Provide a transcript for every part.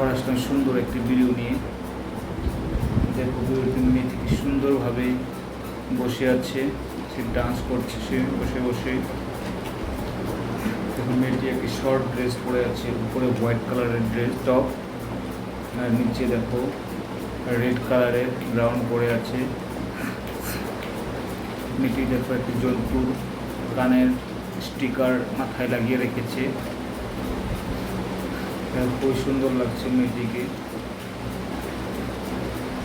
আবার আসলাম সুন্দর একটি ভিডিও নিয়ে। দেখো ভিডিওটি মেয়েটি কি সুন্দরভাবে বসে আছে, সে ডান্স করছে, সে বসে বসে। দেখো মেয়েটি একটি শর্ট ড্রেস পরে আছে, উপরে হোয়াইট কালারের ড্রেস টপ, আর নিচে দেখো রেড কালারের ব্রাউন পরে আছে। মেয়েটি দেখো একটি জন্তুর কানের স্টিকার মাথায় লাগিয়ে রেখেছে, খুবই সুন্দর লাগছে মেয়েটিকে।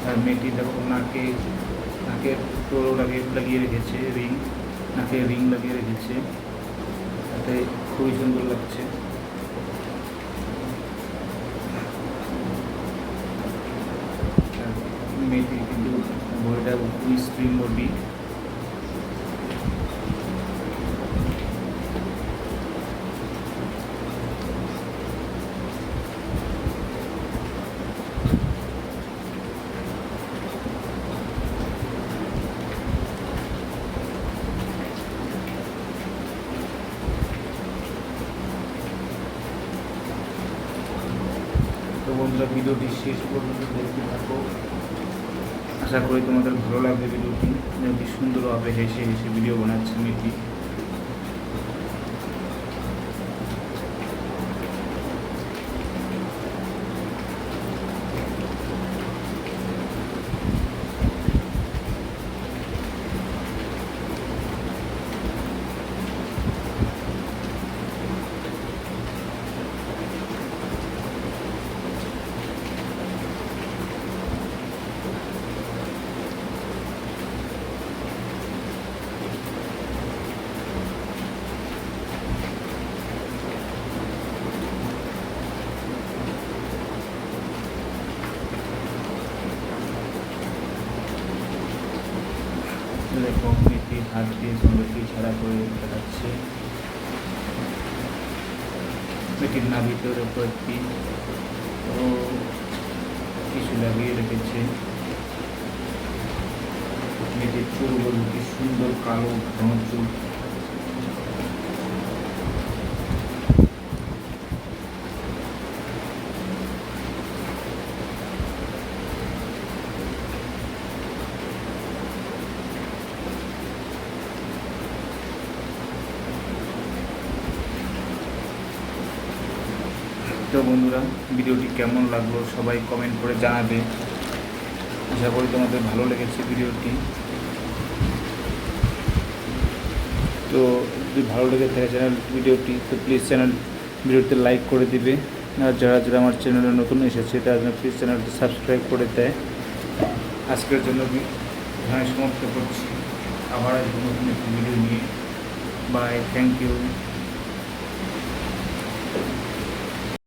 আর মেয়েটি দেখো নাকের টোলো লাগিয়ে রেখেছে, নাকে রিং লাগিয়ে রেখেছে, তাতে খুবই সুন্দর লাগছে। মেয়েটির কিন্তু বডিটা খুবই স্লিম বডি। তো বন্ধুরা, ভিডিওটি শেষ পর্যন্ত দেখতে থাকো, আশা করি তোমাদের ভালো লাগবে। ভিডিওটি সুন্দরভাবে হেসে হেসে ভিডিও বানাচ্ছে মেয়েটি। দেখো মেয়েটি হাত দিয়ে সুন্দরটি ছাড়া করে দেখাচ্ছে। মেয়েটির নাভিতের উপর একটি কিছু লাগিয়ে রেখেছে। মেয়েটির চুলগুলো কি সুন্দর কালো ঘন চুল। তো বন্ধুরা, ভিডিওটি কেমন লাগলো সবাই কমেন্ট করে জানাবে। আশা করি তোমাদের ভালো লেগেছে ভিডিওটি। তো যদি ভালো লেগে থাকে ভিডিওটি, তো প্লিজ ভিডিওতে লাইক করে দিবে। আর যারা যারা আমার চ্যানেলে নতুন এসেছে তারা যেন প্লিজ চ্যানেলটি সাবস্ক্রাইব করে দেয়। আজকের জন্য এখানে সমাপ্ত করছি, আবার নতুন একটি ভিডিও নিয়ে। Bye, thank you.